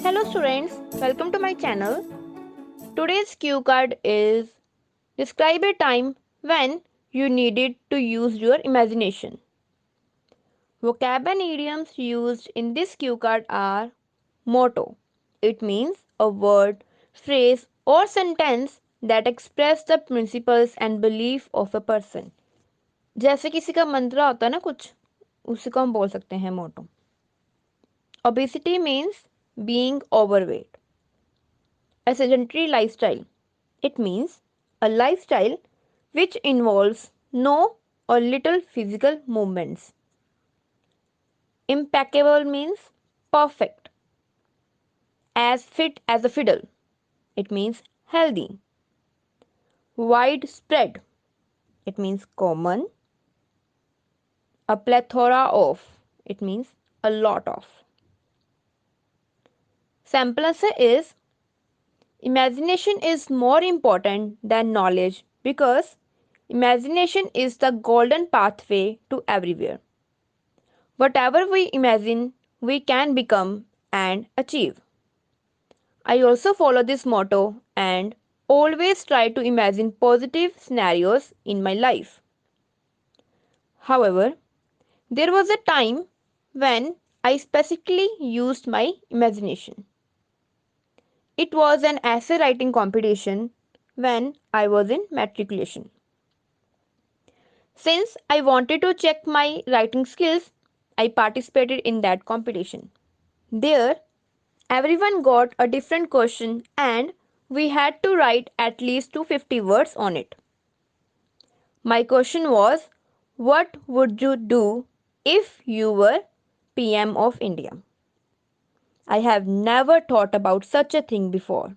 Hello students, welcome to my channel. Today's cue card is describe a time when you needed to use your imagination. Vocab and idioms used in this cue card are motto. It means a word, phrase or sentence that express the principles and belief of a person. जैसे किसी का मंत्र होता है ना कुछ, उसी को हम बोल सकते हैं मोटो. Obesity means being overweight. A sedentary lifestyle. It means a lifestyle which involves no or little physical movements. Impeccable means perfect, as fit as a fiddle. It means healthy. Widespread. It means common. A plethora of. It means a lot of. Sample answer is imagination is more important than knowledge because imagination is the golden pathway to everywhere. Whatever we imagine, we can become and achieve. I also follow this motto and always try to imagine positive scenarios in my life. However, there was a time when I specifically used my imagination. It was an essay writing competition when I was in matriculation. Since I wanted to check my writing skills, I participated in that competition. There, everyone got a different question and we had to write at least 250 words on it. My question was, what would you do if you were PM of India? I have never thought about such a thing before.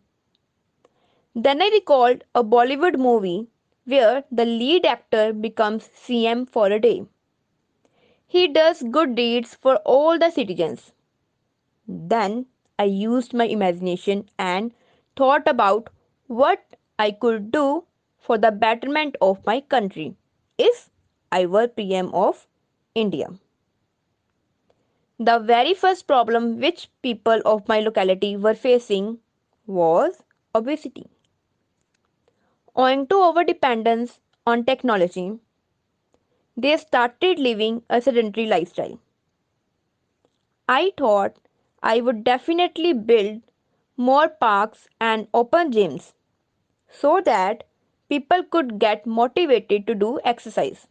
Then I recalled a Bollywood movie where the lead actor becomes CM for a day. He does good deeds for all the citizens. Then I used my imagination and thought about what I could do for the betterment of my country if I were PM of India. The very first problem which people of my locality were facing was obesity. Owing to over dependence on technology, they started living a sedentary lifestyle. I thought I would definitely build more parks and open gyms so that people could get motivated to do exercise.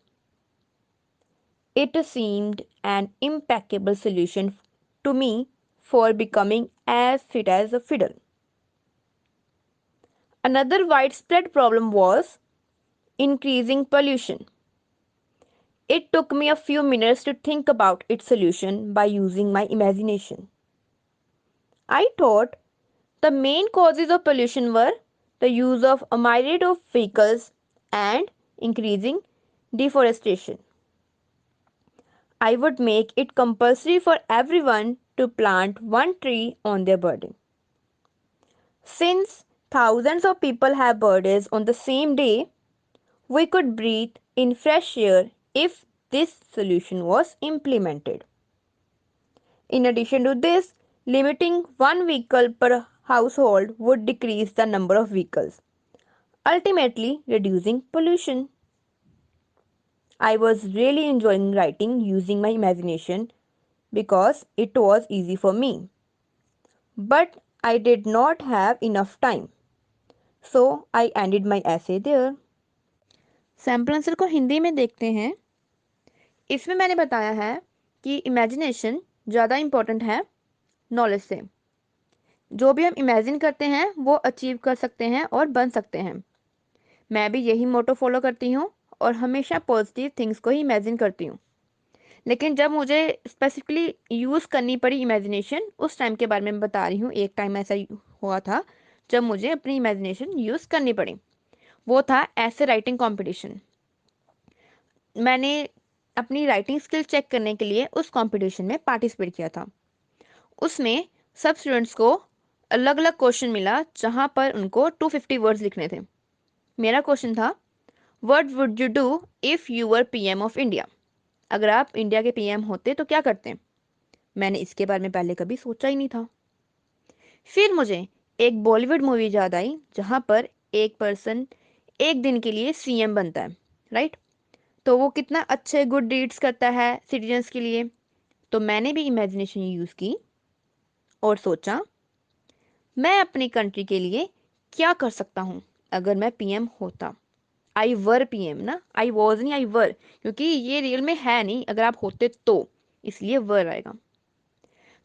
It seemed an impeccable solution to me for becoming as fit as a fiddle. Another widespread problem was increasing pollution. It took me a few minutes to think about its solution by using my imagination. I thought the main causes of pollution were the use of a myriad of vehicles and increasing deforestation. I would make it compulsory for everyone to plant one tree on their birthday. Since thousands of people have birthdays on the same day, we could breathe in fresh air if this solution was implemented. In addition to this, limiting one vehicle per household would decrease the number of vehicles, ultimately reducing pollution. I was really enjoying writing using my imagination because it was easy for me. But I did not have enough time, so I ended my essay there. Sample answer को हिंदी में देखते हैं. इसमें मैंने बताया है कि imagination ज़्यादा इम्पोर्टेंट है नॉलेज से. जो भी हम इमेजिन करते हैं वो अचीव कर सकते हैं और बन सकते हैं. मैं भी यही मोटो फॉलो करती हूँ और हमेशा पॉजिटिव थिंग्स को ही इमेजिन करती हूँ. लेकिन जब मुझे स्पेसिफिकली यूज़ करनी पड़ी इमेजिनेशन, उस टाइम के बारे में बता रही हूँ. एक टाइम ऐसा हुआ था जब मुझे अपनी इमेजिनेशन यूज़ करनी पड़ी. वो था ऐसे राइटिंग कंपटीशन. मैंने अपनी राइटिंग स्किल चेक करने के लिए उस कंपटीशन में पार्टिसिपेट किया था. उसमें सब स्टूडेंट्स को अलग अलग क्वेश्चन मिला जहाँ पर उनको 250 वर्ड्स लिखने थे. मेरा क्वेश्चन था, what would you do if you were PM of India? अगर आप इंडिया के पीएम होते तो क्या करते? मैंने इसके बारे में पहले कभी सोचा ही नहीं था. फिर मुझे एक बॉलीवुड मूवी याद आई जहाँ पर एक पर्सन एक दिन के लिए सीएम बनता है, राइट। तो वो कितना अच्छे गुड डीड्स करता है सिटीजन्स के लिए। तो मैंने भी इमेजिनेशन यूज़ की और सोचा मैं अपनी कंट्री के लिए क्या कर सकता हूँ अगर मैं पीएम होता। आई वर पीएम ना, आई वॉज नहीं, आई वर, क्योंकि ये रियल में है नहीं, अगर आप होते तो, इसलिए वर आएगा।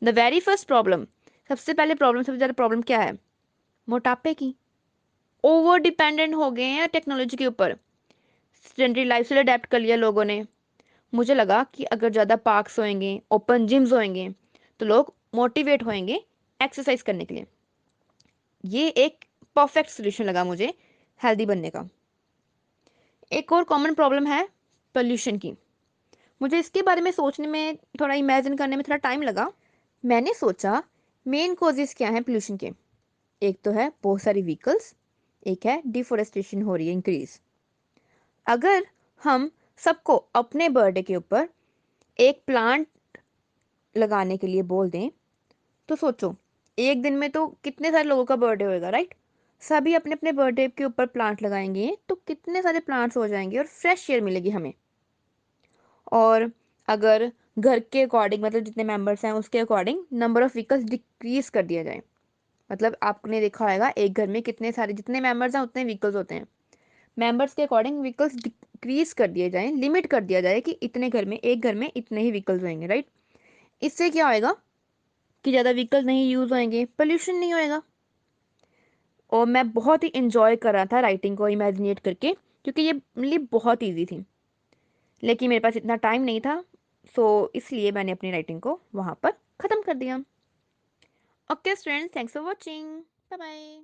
द वेरी फर्स्ट प्रॉब्लम, सबसे पहले प्रॉब्लम, सबसे ज़्यादा प्रॉब्लम क्या है? मोटापे की। ओवर डिपेंडेंट हो गए हैं टेक्नोलॉजी के ऊपर, सेडेंटरी लाइफस्टाइल अडेप्ट कर लिया लोगों ने। मुझे लगा कि अगर ज़्यादा पार्क्स होंगे, ओपन जिम्स होंगे, तो लोग मोटिवेट होंगे एक्सरसाइज करने के लिए। ये एक परफेक्ट सोल्यूशन लगा मुझे हेल्दी बनने का। एक और कॉमन प्रॉब्लम है पोल्यूशन की। मुझे इसके बारे में सोचने में, थोड़ा इमेजिन करने में थोड़ा टाइम लगा। मैंने सोचा मेन कॉजेस क्या हैं पोल्यूशन के। एक तो है बहुत सारी व्हीकल्स, एक है डिफोरेस्टेशन हो रही है इंक्रीज। अगर हम सबको अपने बर्थडे के ऊपर एक प्लांट लगाने के लिए बोल दें, तो सोचो एक दिन में तो कितने सारे लोगों का बर्थडे होएगा, राइट। सभी अपने अपने बर्थडे के ऊपर प्लांट लगाएंगे तो कितने सारे प्लांट्स हो जाएंगे और फ्रेश एयर मिलेगी हमें। और अगर घर के अकॉर्डिंग, मतलब जितने मेंबर्स हैं उसके according number of vehicles decrease कर दिया जाए। मतलब आपने देखा होगा एक घर में कितने सारे, जितने मेंबर्स हैं उतने व्हीकल्स होते हैं, मेंबर्स के अकॉर्डिंग व्हीकल्स डिक्रीज कर दिए जाएं, लिमिट कर दिया जाए कि इतने घर में, एक घर में इतने ही व्हीकल्स होंगे, राइट। इससे क्या होएगा कि ज़्यादा व्हीकल्स नहीं यूज़ होंगे, पोल्यूशन नहीं होएगा। और मैं बहुत ही इंजॉय कर रहा था राइटिंग को इमेजिनेट करके, क्योंकि ये मेरे लिए बहुत ईजी थी, लेकिन मेरे पास इतना टाइम नहीं था। सो इसलिए मैंने अपनी राइटिंग को वहाँ पर ख़त्म कर दिया। Okay students, thanks for watching, bye bye.